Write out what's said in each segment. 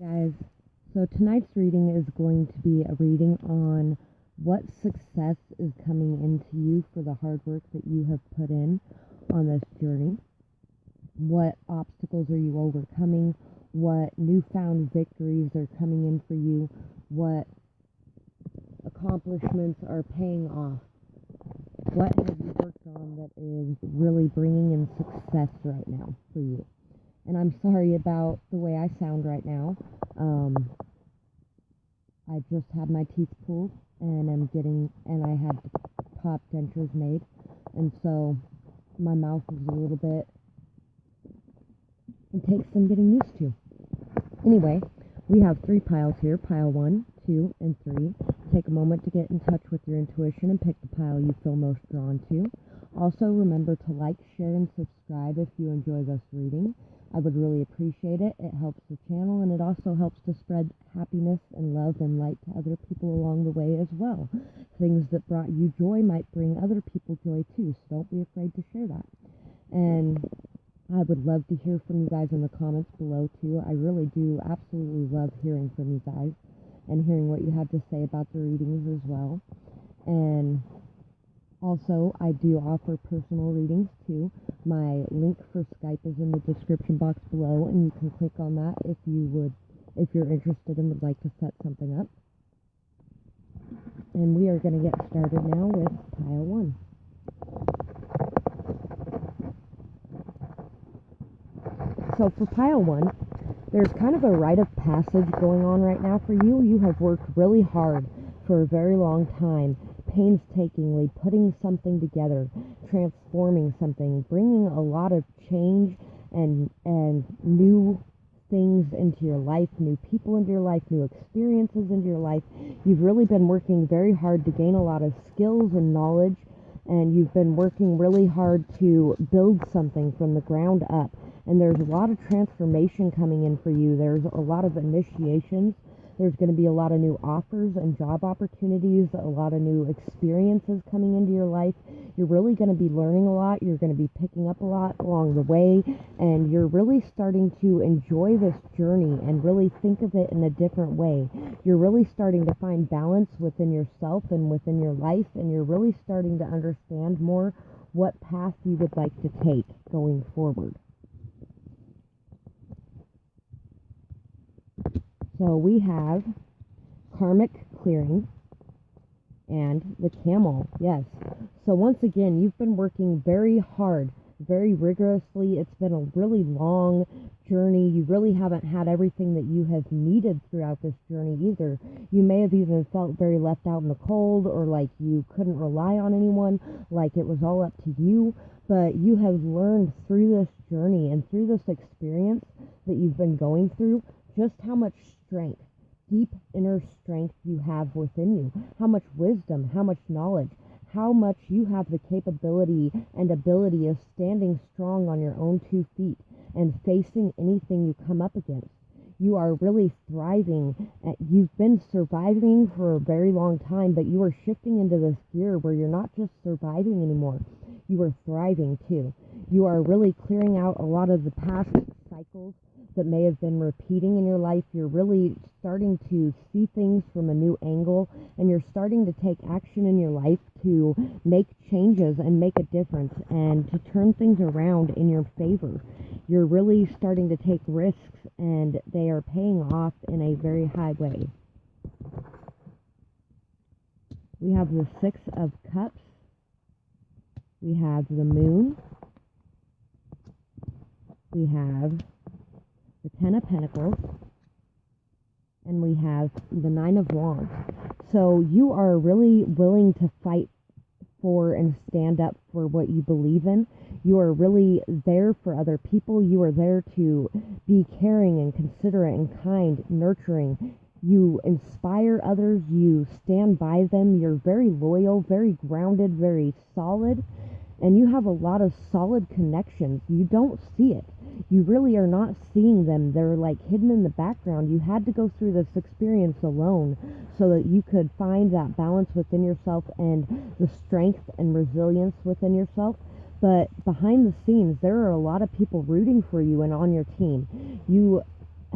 Guys, so tonight's reading is going to be a reading on what success is coming into you for the hard work that you have put in on this journey. What obstacles are you overcoming? What newfound victories are coming in for you? What accomplishments are paying off? What have you worked on that is really bringing in success right now for you? And I'm sorry about the way I sound right now. I just had my teeth pulled and I had top dentures made. And so my mouth is a little bit, it takes some getting used to. Anyway, we have 3 piles here, pile 1, 2, and 3. Take a moment to get in touch with your intuition and pick the pile you feel most drawn to. Also, remember to like, share, and subscribe if you enjoy this reading. I would really appreciate it. It helps the channel, and it also helps to spread happiness and love and light to other people along the way as well. Things that brought you joy might bring other people joy too, so don't be afraid to share that. And I would love to hear from you guys in the comments below too. I really do absolutely love hearing from you guys and hearing what you have to say about the readings as well. And also, I do offer personal readings too. My link for Skype is in the description box below, and you can click on that if you're interested and would like to set something up. And we are going to get started now with pile 1. So for pile 1, there's kind of a rite of passage going on right now for you. You have worked really hard for a very long time, painstakingly putting something together, transforming something, bringing a lot of change and new things into your life, new people into your life, new experiences into your life. You've really been working very hard to gain a lot of skills and knowledge, and you've been working really hard to build something from the ground up. And there's a lot of transformation coming in for you. There's a lot of initiations. There's going to be a lot of new offers and job opportunities, a lot of new experiences coming into your life. You're really going to be learning a lot. You're going to be picking up a lot along the way, and you're really starting to enjoy this journey and really think of it in a different way. You're really starting to find balance within yourself and within your life, and you're really starting to understand more what path you would like to take going forward. So we have karmic clearing and the camel. Yes. So once again, you've been working very hard, very rigorously. It's been a really long journey. You really haven't had everything that you have needed throughout this journey either. You may have even felt very left out in the cold, or like you couldn't rely on anyone, like it was all up to you. But you have learned through this journey and through this experience that you've been going through just how much strength, deep inner strength you have within you, how much wisdom, how much knowledge, how much you have the capability and ability of standing strong on your own 2 feet and facing anything you come up against. You are really thriving. You've been surviving for a very long time, but you are shifting into this gear where you're not just surviving anymore. You are thriving too. You are really clearing out a lot of the past cycles that may have been repeating in your life. You're really starting to see things from a new angle, and you're starting to take action in your life to make changes and make a difference and to turn things around in your favor. You're really starting to take risks, and they are paying off in a very high way. We have the 6 of Cups. We have the Moon. We have the 10 of Pentacles, and we have the 9 of Wands. So you are really willing to fight for and stand up for what you believe in. You are really there for other people. You are there to be caring and considerate and kind, nurturing. You inspire others. You stand by them. You're very loyal, very grounded, very solid, and you have a lot of solid connections. You don't see it. You really are not seeing them. They're like hidden in the background. You had to go through this experience alone so that you could find that balance within yourself and the strength and resilience within yourself. But behind the scenes, there are a lot of people rooting for you and on your team. You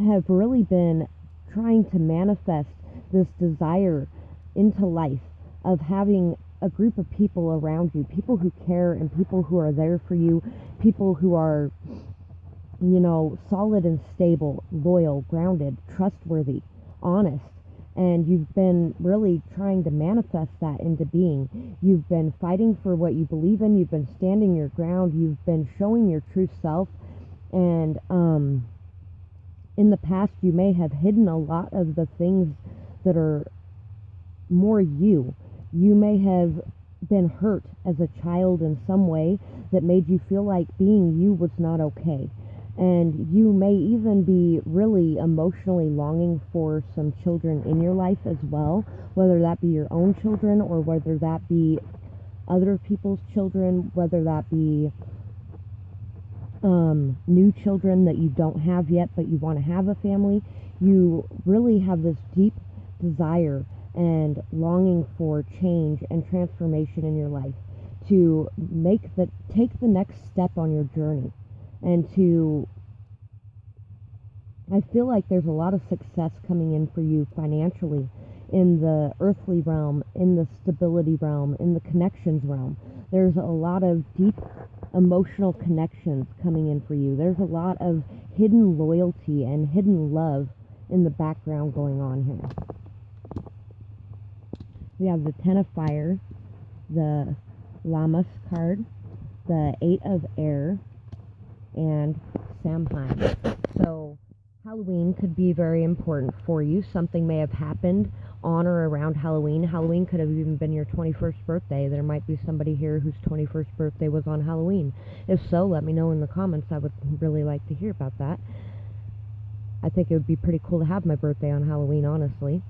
have really been trying to manifest this desire into life of having a group of people around you, people who care and people who are there for you, people who are, solid and stable, loyal, grounded, trustworthy, honest. And you've been really trying to manifest that into being. You've been fighting for what you believe in. You've been standing your ground. You've been showing your true self. And in the past, you may have hidden a lot of the things that are more you. You may have been hurt as a child in some way that made you feel like being you was not okay. And you may even be really emotionally longing for some children in your life as well, whether that be your own children or whether that be other people's children, whether that be new children that you don't have yet but you want to have a family. You really have this deep desire and longing for change and transformation in your life, to take the next step on your journey, and I feel like there's a lot of success coming in for you financially, in the earthly realm, in the stability realm, in the connections realm. There's a lot of deep emotional connections coming in for you. There's a lot of hidden loyalty and hidden love in the background going on here. We have the Ten of Fire, the Lammas card, the Eight of Air, and Samhain. So Halloween could be very important for you. Something may have happened on or around Halloween. Halloween could have even been your 21st birthday. There might be somebody here whose 21st birthday was on Halloween. If so, let me know in the comments. I would really like to hear about that. I think it would be pretty cool to have my birthday on Halloween, honestly.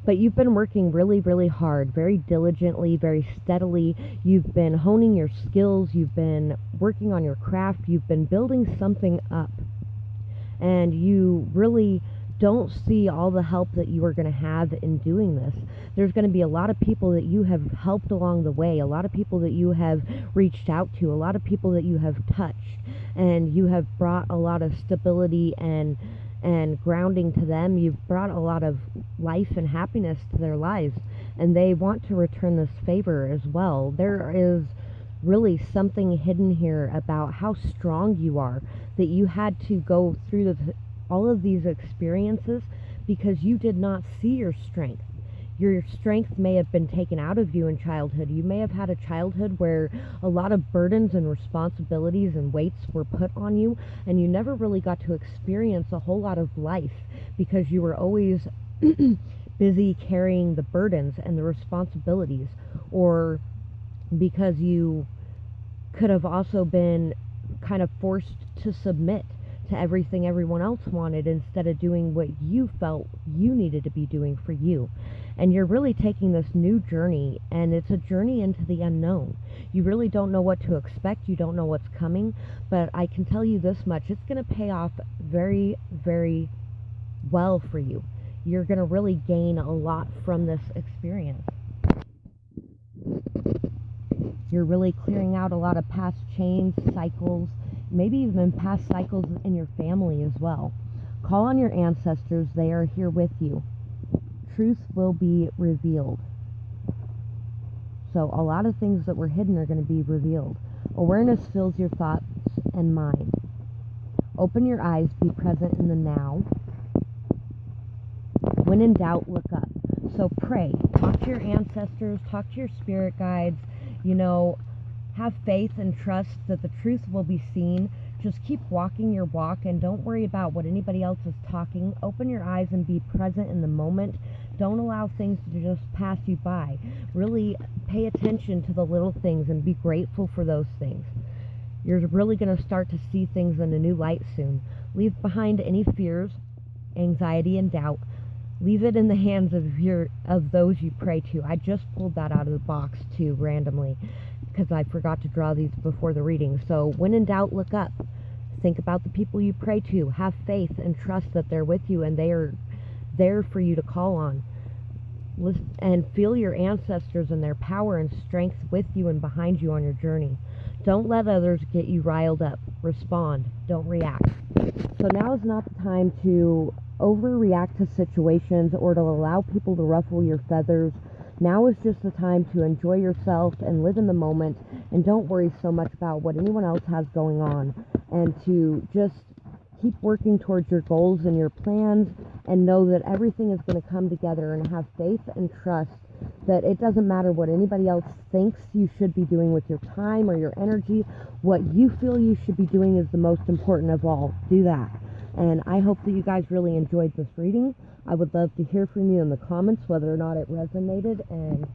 But you've been working really, really hard, very diligently, very steadily. You've been honing your skills. You've been working on your craft. You've been building something up. And you really don't see all the help that you are going to have in doing this. There's going to be a lot of people that you have helped along the way, a lot of people that you have reached out to, a lot of people that you have touched, and you have brought a lot of stability and grounding to them. You've brought a lot of life and happiness to their lives, and they want to return this favor as well. There is really something hidden here about how strong you are, that you had to go through all of these experiences because you did not see your strength. Your strength may have been taken out of you in childhood. You may have had a childhood where a lot of burdens and responsibilities and weights were put on you, and you never really got to experience a whole lot of life because you were always busy carrying the burdens and the responsibilities, or because you could have also been kind of forced to submit to everything everyone else wanted instead of doing what you felt you needed to be doing for you. And you're really taking this new journey, and it's a journey into the unknown. You really don't know what to expect. You don't know what's coming, but I can tell you this much: it's going to pay off very, very well for you. You're going to really gain a lot from this experience. You're really clearing out a lot of past chains, cycles, maybe even past cycles in your family as well. Call on your ancestors. They are here with you. Truth will be revealed. So a lot of things that were hidden are going to be revealed. Awareness fills your thoughts and mind. Open your eyes. Be present in the now. When in doubt, look up. So pray. Talk to your ancestors. Talk to your spirit guides. Have faith and trust that the truth will be seen. Just keep walking your walk and don't worry about what anybody else is talking. Open your eyes and be present in the moment. Don't allow things to just pass you by. Really pay attention to the little things and be grateful for those things. You're really going to start to see things in a new light soon. Leave behind any fears, anxiety, and doubt. Leave it in the hands of those you pray to. I just pulled that out of the box too randomly because I forgot to draw these before the reading. So when in doubt, look up. Think about the people you pray to. Have faith and trust that they're with you and they are there for you to call on. Listen, and feel your ancestors and their power and strength with you and behind you on your journey. Don't let others get you riled up. Respond. Don't react. So now is not the time to overreact to situations or to allow people to ruffle your feathers. Now is just the time to enjoy yourself and live in the moment, and don't worry so much about what anyone else has going on, and to just keep working towards your goals and your plans, and know that everything is going to come together, and have faith and trust that it doesn't matter what anybody else thinks you should be doing with your time or your energy. What you feel you should be doing is the most important of all. Do that. And I hope that you guys really enjoyed this reading. I would love to hear from you in the comments whether or not it resonated and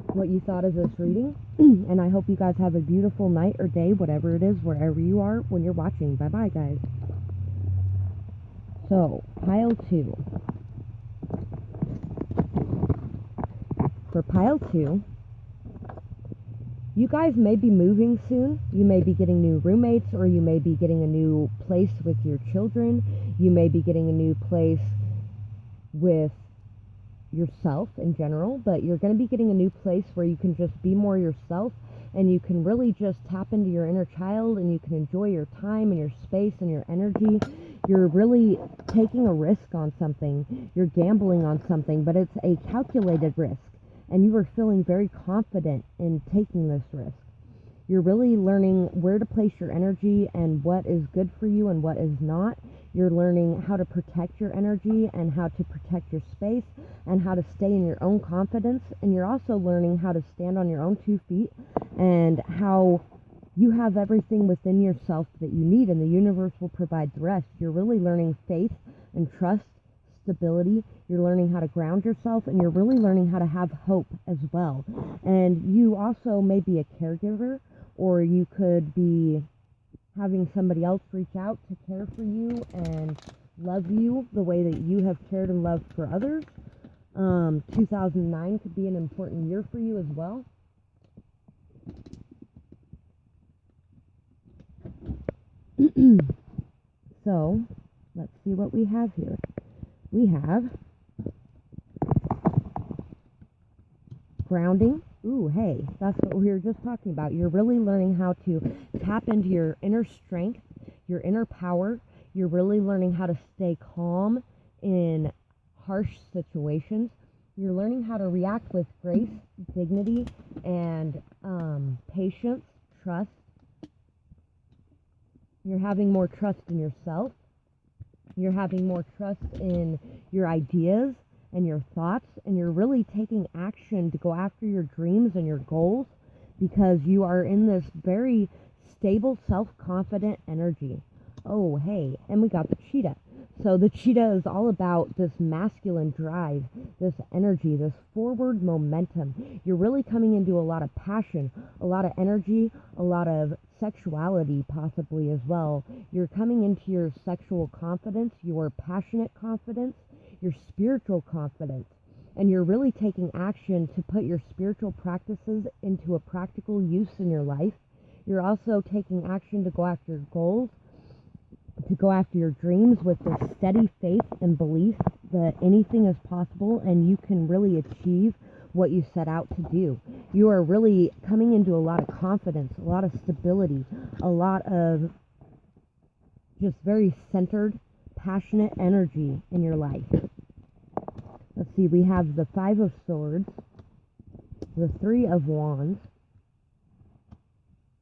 what you thought of this reading. And I hope you guys have a beautiful night or day, whatever it is, wherever you are when you're watching. Bye-bye, guys. So, pile 2. For pile 2, you guys may be moving soon. You may be getting new roommates, or you may be getting a new place with your children. You may be getting a new place with yourself in general, but you're going to be getting a new place where you can just be more yourself, and you can really just tap into your inner child, and you can enjoy your time and your space and your energy. You're really taking a risk on something. You're gambling on something, but it's a calculated risk, and you are feeling very confident in taking this risk. You're really learning where to place your energy and what is good for you and what is not. You're learning how to protect your energy and how to protect your space and how to stay in your own confidence. And you're also learning how to stand on your own 2 feet and how you have everything within yourself that you need, and the universe will provide the rest. You're really learning faith and trust, stability. You're learning how to ground yourself, and you're really learning how to have hope as well. And you also may be a caregiver, or you could be having somebody else reach out to care for you and love you the way that you have cared and loved for others. 2009 could be an important year for you as well. So, let's see what we have here. We have grounding. Ooh, hey, that's what we were just talking about. You're really learning how to tap into your inner strength, your inner power. You're really learning how to stay calm in harsh situations. You're learning how to react with grace, dignity, and patience, trust. You're having more trust in yourself. You're having more trust in your ideas and your thoughts, and you're really taking action to go after your dreams and your goals, because you are in this very stable, self-confident energy. Oh, hey, and we got the cheetah. So the cheetah is all about this masculine drive, this energy, this forward momentum. You're really coming into a lot of passion, a lot of energy, a lot of sexuality possibly as well. You're coming into your sexual confidence, your passionate confidence, your spiritual confidence, and you're really taking action to put your spiritual practices into a practical use in your life. You're also taking action to go after your goals, to go after your dreams with this steady faith and belief that anything is possible and you can really achieve what you set out to do. You are really coming into a lot of confidence, a lot of stability, a lot of just very centered, passionate energy in your life. Let's see, we have the 5 of Swords, the 3 of Wands,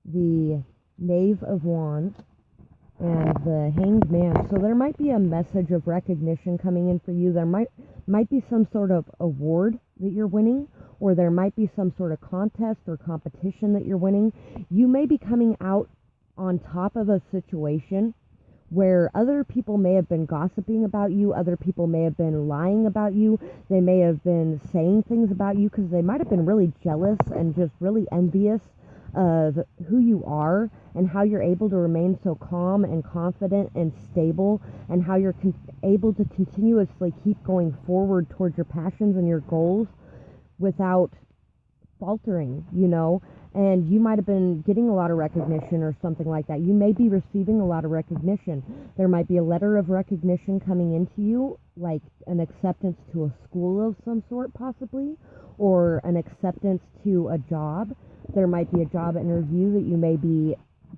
the Knave of Wands, and the Hanged Man. So there might be a message of recognition coming in for you. There might be some sort of award that you're winning, or there might be some sort of contest or competition that you're winning. You may be coming out on top of a situation where other people may have been gossiping about you, other people may have been lying about you, they may have been saying things about you because they might have been really jealous and just really envious of who you are and how you're able to remain so calm and confident and stable, and how you're able to continuously keep going forward towards your passions and your goals without faltering, you know. And you might have been getting a lot of recognition or something like that. You may be receiving a lot of recognition. There might be a letter of recognition coming into you, like an acceptance to a school of some sort possibly, or an acceptance to a job. There might be a job interview that you may be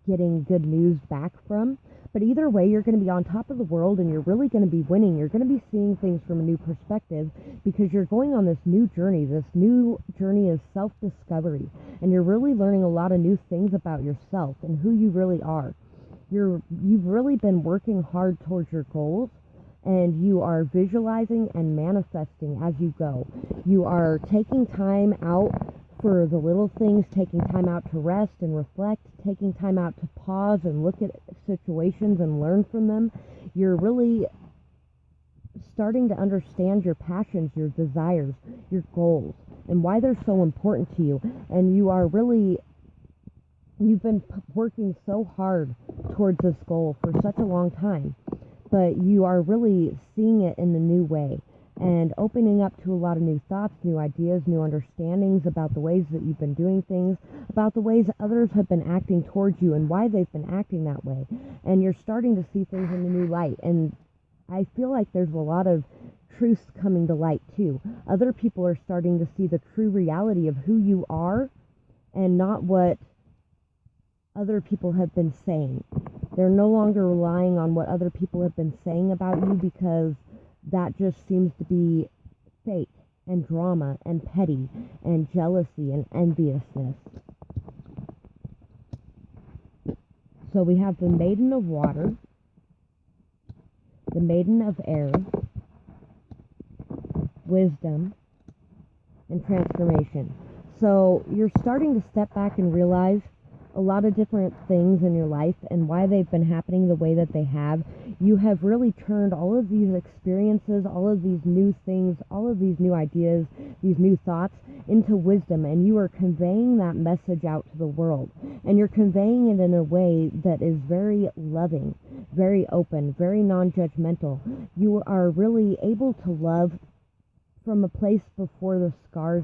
getting good news back from. But either way, you're going to be on top of the world and you're really going to be winning. You're going to be seeing things from a new perspective because you're going on this new journey of self-discovery. And you're really learning a lot of new things about yourself and who you really are. You've really been working hard towards your goals, and you are visualizing and manifesting as you go. You are taking time out for the little things, taking time out to rest and reflect, taking time out to pause and look at situations and learn from them. You're really starting to understand your passions, your desires, your goals, and why they're so important to you. And you've been working so hard towards this goal for such a long time, but you are really seeing it in a new way and opening up to a lot of new thoughts, new ideas, new understandings about the ways that you've been doing things, about the ways others have been acting towards you and why they've been acting that way. And you're starting to see things in a new light. And I feel like there's a lot of truths coming to light too. Other people are starting to see the true reality of who you are and not what other people have been saying. They're no longer relying on what other people have been saying about you because that just seems to be fake and drama and petty and jealousy and enviousness. So we have the Maiden of Water, the Maiden of Air, Wisdom, and Transformation. So you're starting to step back and realize a lot of different things in your life and why they've been happening the way that they have. You have really turned all of these experiences, all of these new things, all of these new ideas, these new thoughts into wisdom, and you are conveying that message out to the world. And you're conveying it in a way that is very loving, very open, very non-judgmental. You are really able to love from a place before the scars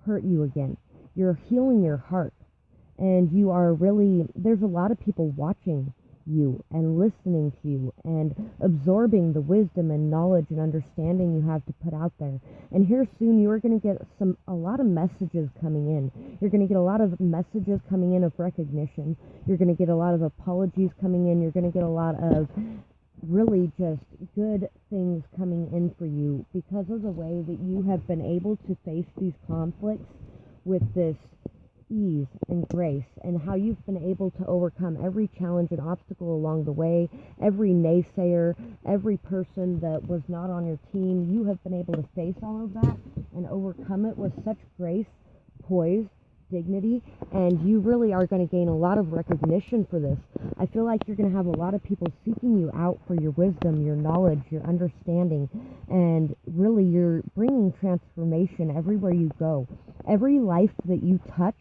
hurt you again. You're healing your heart. And you are really, there's a lot of people watching you and listening to you and absorbing the wisdom and knowledge and understanding you have to put out there. And here soon you are going to get a lot of messages coming in. You're going to get a lot of messages coming in of recognition. You're going to get a lot of apologies coming in. You're going to get a lot of really just good things coming in for you because of the way that you have been able to face these conflicts with this ease and grace, and how you've been able to overcome every challenge and obstacle along the way, every naysayer, every person that was not on your team. You have been able to face all of that and overcome it with such grace, poise, dignity, and you really are going to gain a lot of recognition for this. I feel like you're going to have a lot of people seeking you out for your wisdom, your knowledge, your understanding, and really you're bringing transformation everywhere you go. Every life that you touch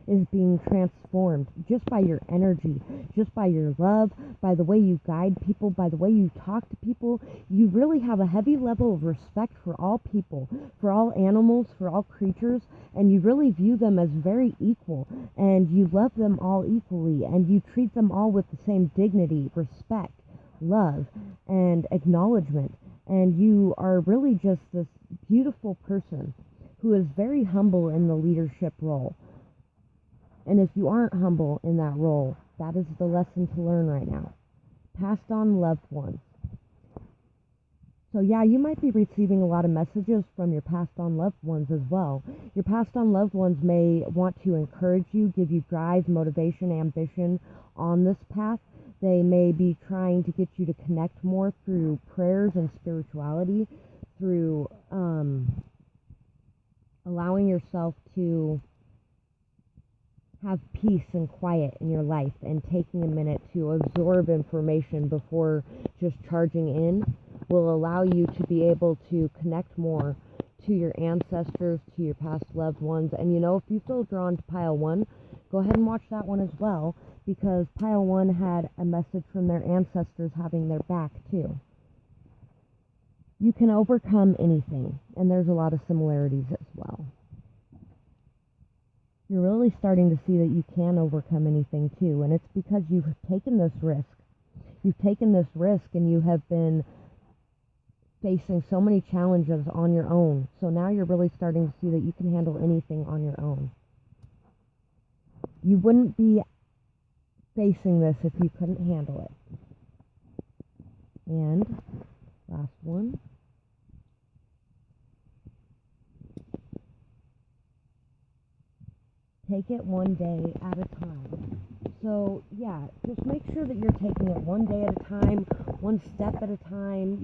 is being transformed just by your energy, just by your love, by the way you guide people, by the way you talk to people. You really have a heavy level of respect for all people, for all animals, for all creatures, and you really view them as very equal, and you love them all equally, and you treat them all with the same dignity, respect, love, and acknowledgement. And you are really just this beautiful person who is very humble in the leadership role. And if you aren't humble in that role, that is the lesson to learn right now. Passed on loved ones. So yeah, you might be receiving a lot of messages from your passed on loved ones as well. Your passed on loved ones may want to encourage you, give you drive, motivation, ambition on this path. They may be trying to get you to connect more through prayers and spirituality, through allowing yourself to have peace and quiet in your life and taking a minute to absorb information before just charging in will allow you to be able to connect more to your ancestors, to your past loved ones. And if you feel drawn to pile 1, go ahead and watch that one as well, because pile 1 had a message from their ancestors having their back too. You can overcome anything, and there's a lot of similarities as well. You're really starting to see that you can overcome anything too, and it's because you've taken this risk. You've taken this risk and you have been facing so many challenges on your own. So now you're really starting to see that you can handle anything on your own. You wouldn't be facing this if you couldn't handle it. And last one. Take it one day at a time. So, yeah, just make sure that you're taking it one day at a time, one step at a time,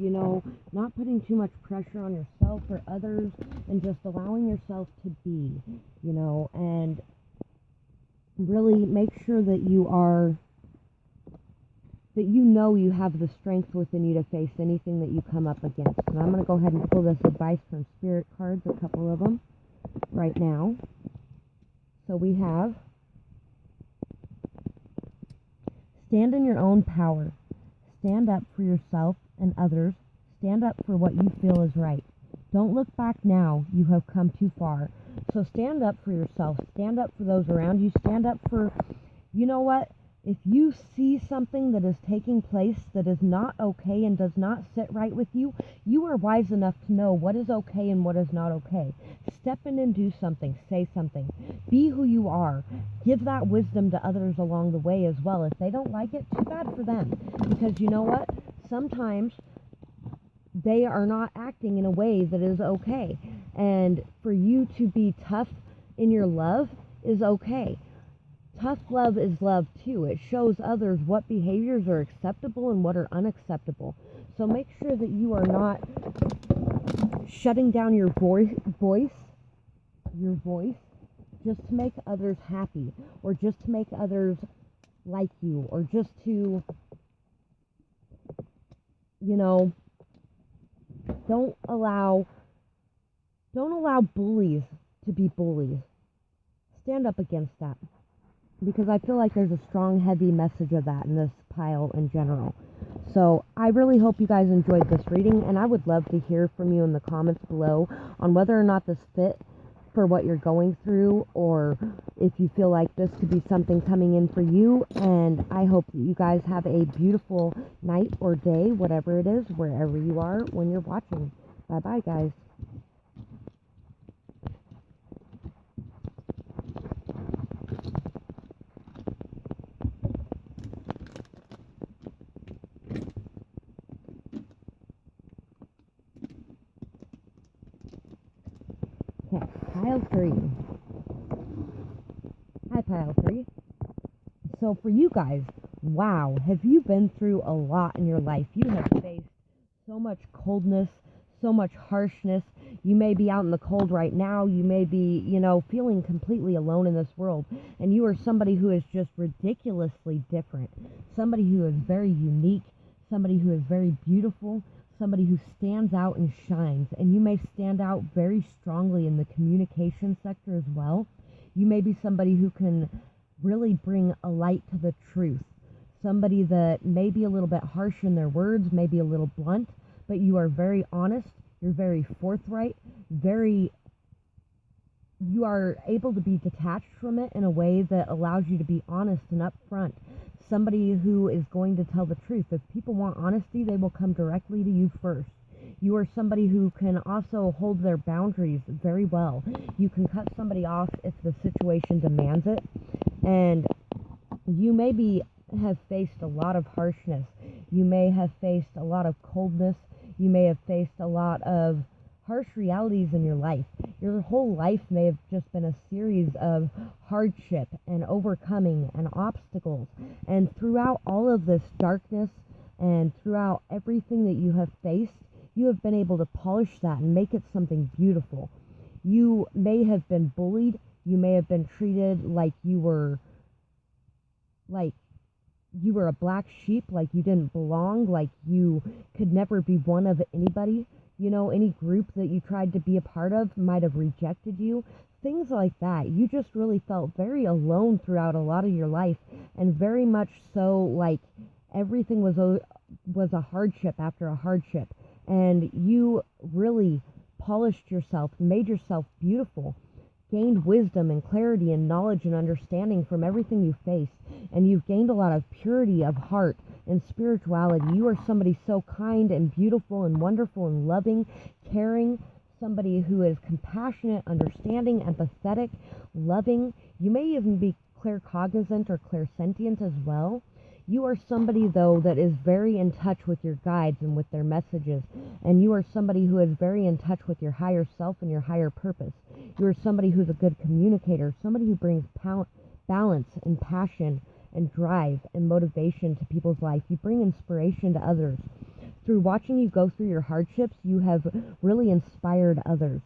not putting too much pressure on yourself or others, and just allowing yourself to be, and really make sure that you you have the strength within you to face anything that you come up against. And I'm going to go ahead and pull this advice from Spirit cards, a couple of them, right now. So we have, stand in your own power. Stand up for yourself and others. Stand up for what you feel is right. Don't look back now. You have come too far. So stand up for yourself. Stand up for those around you. Stand up for, what? If you see something that is taking place that is not okay and does not sit right with you, you are wise enough to know what is okay and what is not okay. Step in and do something. Say something. Be who you are. Give that wisdom to others along the way as well. If they don't like it, too bad for them. Because you know what? Sometimes they are not acting in a way that is okay. And for you to be tough in your love is okay. Tough love is love too. It shows others what behaviors are acceptable and what are unacceptable. So make sure that you are not shutting down your voice just to make others happy, or just to make others like you, or just to, don't allow bullies to be bullies. Stand up against that. Because I feel like there's a strong, heavy message of that in this pile in general. So I really hope you guys enjoyed this reading, and I would love to hear from you in the comments below on whether or not this fit for what you're going through, or if you feel like this could be something coming in for you. And I hope that you guys have a beautiful night or day, whatever it is, wherever you are when you're watching. Bye-bye, guys. Okay, pile 3. Hi, pile 3. So for you guys, wow, have you been through a lot in your life? You have faced so much coldness, so much harshness. You may be out in the cold right now. You may be, feeling completely alone in this world. And you are somebody who is just ridiculously different. Somebody who is very unique. Somebody who is very beautiful. Somebody who stands out and shines. And you may stand out very strongly in the communication sector as well. You may be somebody who can really bring a light to the truth. Somebody that may be a little bit harsh in their words, maybe a little blunt, but you are very honest. You're very forthright. You are able to be detached from it in a way that allows you to be honest and upfront. Somebody who is going to tell the truth. If people want honesty, they will come directly to you first. You are somebody who can also hold their boundaries very well. You can cut somebody off if the situation demands it. And you maybe have faced a lot of harshness. You may have faced a lot of coldness. You may have faced a lot of harsh realities in your life. Your whole life may have just been a series of hardship and overcoming and obstacles. And throughout all of this darkness and throughout everything that you have faced, you have been able to polish that and make it something beautiful. You may have been bullied. You may have been treated like you were a black sheep, like you didn't belong, like you could never be one of anybody. Any group that you tried to be a part of might have rejected you. Things like that. You just really felt very alone throughout a lot of your life, and very much so like everything was a hardship after a hardship. And you really polished yourself, made yourself beautiful, gained wisdom and clarity and knowledge and understanding from everything you faced. And you've gained a lot of purity of heart and spirituality. You are somebody so kind and beautiful and wonderful and loving, caring, somebody who is compassionate, understanding, empathetic, loving. You may even be claircognizant or clairsentient as well. You are somebody, though, that is very in touch with your guides and with their messages. And you are somebody who is very in touch with your higher self and your higher purpose. You are somebody who's a good communicator, somebody who brings balance and passion and drive and motivation to people's life. You bring inspiration to others. Through watching you go through your hardships, you have really inspired others.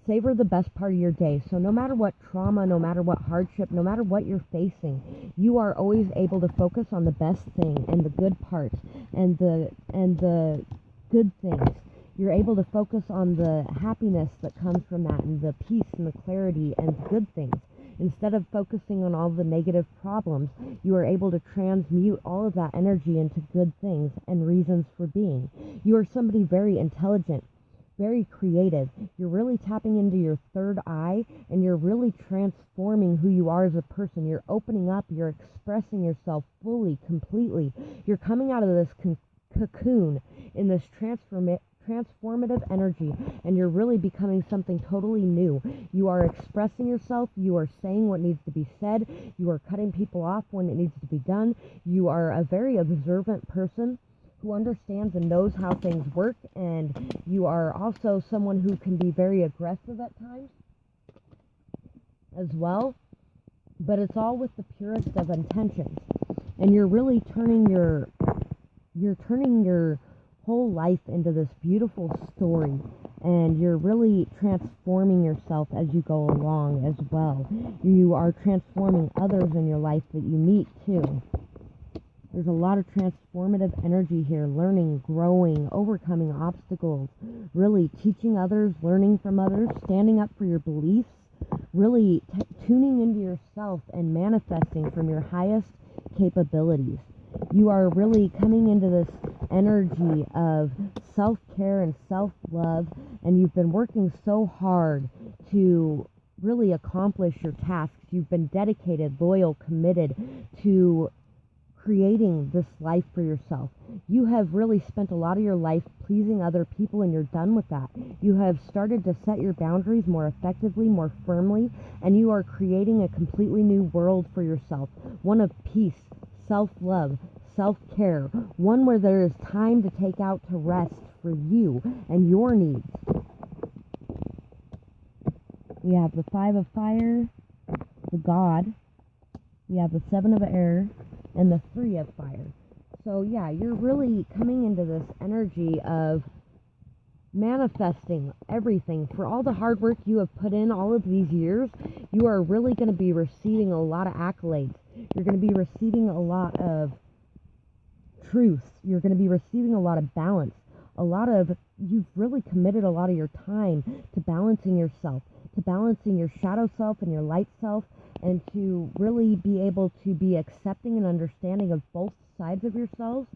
Savor the best part of your day. So no matter what trauma, no matter what hardship, no matter what you're facing, you are always able to focus on the best thing and the good parts and the good things. You're able to focus on the happiness that comes from that and the peace and the clarity and the good things. Instead of focusing on all the negative problems, you are able to transmute all of that energy into good things and reasons for being. You are somebody very intelligent, very creative. You're really tapping into your third eye, and you're really transforming who you are as a person. You're opening up, you're expressing yourself fully, completely. You're coming out of this cocoon in this transformative energy, and you're really becoming something totally new. You are expressing yourself, you are saying what needs to be said, you are cutting people off when it needs to be done. You are a very observant person who understands and knows how things work, and you are also someone who can be very aggressive at times as well, but it's all with the purest of intentions. And you're really turning your whole life into this beautiful story, and you're really transforming yourself as you go along as well. You are transforming others in your life that you meet too. There's a lot of transformative energy here, learning, growing, overcoming obstacles, really teaching others, learning from others, standing up for your beliefs, really tuning into yourself and manifesting from your highest capabilities. You are really coming into this energy of self-care and self-love, and you've been working so hard to really accomplish your tasks. You've been dedicated, loyal, committed to creating this life for yourself. You have really spent a lot of your life pleasing other people, and you're done with that. You have started to set your boundaries more effectively, more firmly, and you are creating a completely new world for yourself. One of peace, self-love, self-care. One where there is time to take out to rest for you and your needs. We have the 5 of fire, the God. We have the 7 of air, and the 3 of fire. So yeah, you're really coming into this energy of manifesting everything. For all the hard work you have put in all of these years, you are really going to be receiving a lot of accolades. You're going to be receiving a lot of truth. You're going to be receiving a lot of balance. You've really committed a lot of your time to balancing yourself, to balancing your shadow self and your light self, and to really be able to be accepting and understanding of both sides of yourselves.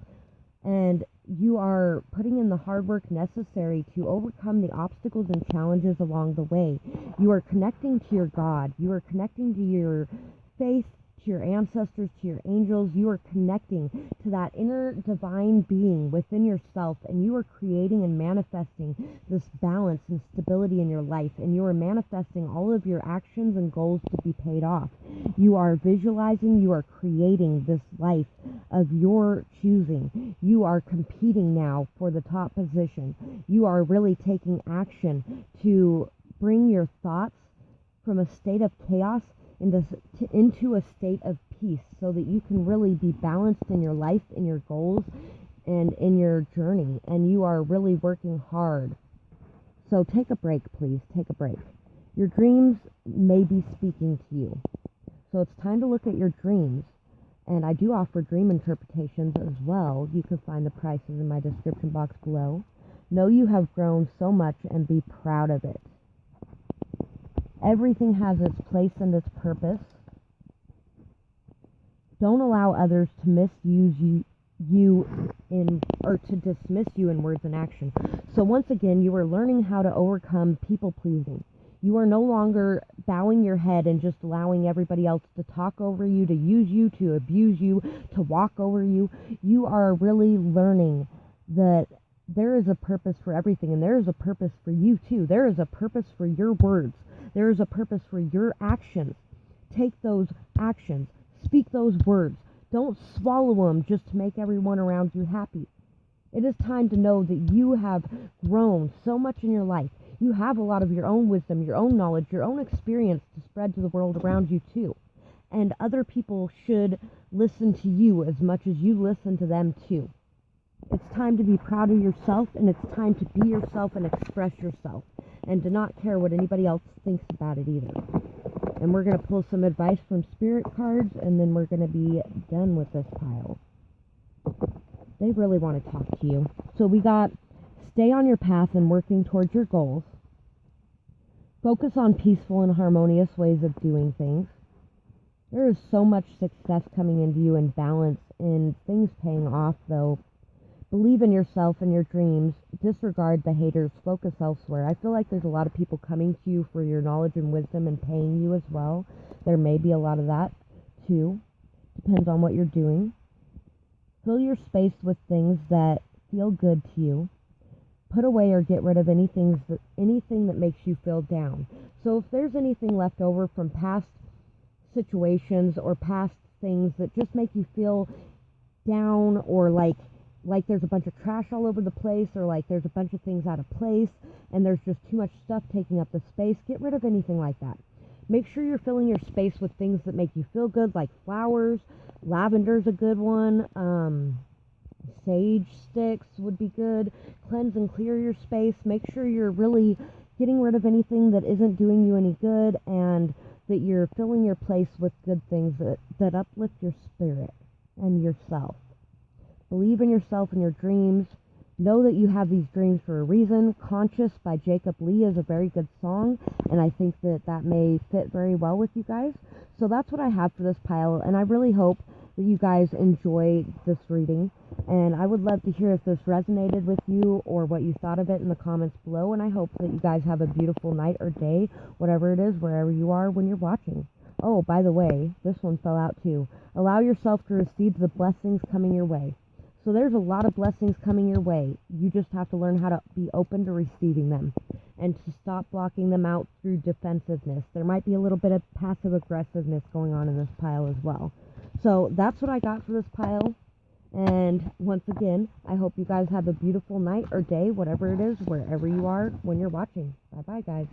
And you are putting in the hard work necessary to overcome the obstacles and challenges along the way. You are connecting to your God. You are connecting to your faith, to your ancestors, to your angels. You are connecting to that inner divine being within yourself, and you are creating and manifesting this balance and stability in your life, and you are manifesting all of your actions and goals to be paid off. You are visualizing, you are creating this life of your choosing. You are competing now for the top position. You are really taking action to bring your thoughts from a state of chaos into a state of peace, so that you can really be balanced in your life, in your goals, and in your journey. And you are really working hard. So take a break, please. Take a break. Your dreams may be speaking to you. So it's time to look at your dreams. And I do offer dream interpretations as well. You can find the prices in my description box below. Know you have grown so much and be proud of it. Everything has its place and its purpose. Don't allow others to misuse or to dismiss you in words and action. So once again, you are learning how to overcome people pleasing. You are no longer bowing your head and just allowing everybody else to talk over you, to use you, to abuse you, to walk over you. You are really learning that there is a purpose for everything, and there is a purpose for you too. There is a purpose for your words. There is a purpose for your actions take those actions. Speak those words. Don't swallow them just to make everyone around you happy. It is time to know that you have grown so much in your life. You have a lot of your own wisdom, your own knowledge, your own experience to spread to the world around you too. And other people should listen to you as much as you listen to them too. It's time to be proud of yourself, and it's time to be yourself and express yourself, and to not care what anybody else thinks about it either. And we're going to pull some advice from spirit cards, and then we're going to be done with this pile. They really want to talk to you. So we got, stay on your path and working towards your goals. Focus on peaceful and harmonious ways of doing things. There is so much success coming into you and balance and things paying off, though. Believe in yourself and your dreams. Disregard the haters. Focus elsewhere. I feel like there's a lot of people coming to you for your knowledge and wisdom and paying you as well. There may be a lot of that, too. Depends on what you're doing. Fill your space with things that feel good to you. Put away or get rid of anything that makes you feel down. So if there's anything left over from past situations or past things that just make you feel down, or like there's a bunch of trash all over the place, or like there's a bunch of things out of place and there's just too much stuff taking up the space, get rid of anything like that. Make sure you're filling your space with things that make you feel good, like flowers. Lavender's a good one. Sage sticks would be good. Cleanse and clear your space. Make sure you're really getting rid of anything that isn't doing you any good, and that you're filling your place with good things that uplift your spirit and yourself. Believe in yourself and your dreams. Know that you have these dreams for a reason. Conscious by Jacob Lee is a very good song, and I think that may fit very well with you guys. So that's what I have for this pile, and I really hope that you guys enjoy this reading. And I would love to hear if this resonated with you or what you thought of it in the comments below. And I hope that you guys have a beautiful night or day, whatever it is, wherever you are when you're watching. Oh, by the way, this one fell out too. Allow yourself to receive the blessings coming your way. So there's a lot of blessings coming your way. You just have to learn how to be open to receiving them and to stop blocking them out through defensiveness. There might be a little bit of passive aggressiveness going on in this pile as well. So that's what I got for this pile. And once again, I hope you guys have a beautiful night or day, whatever it is, wherever you are when you're watching. Bye-bye, guys.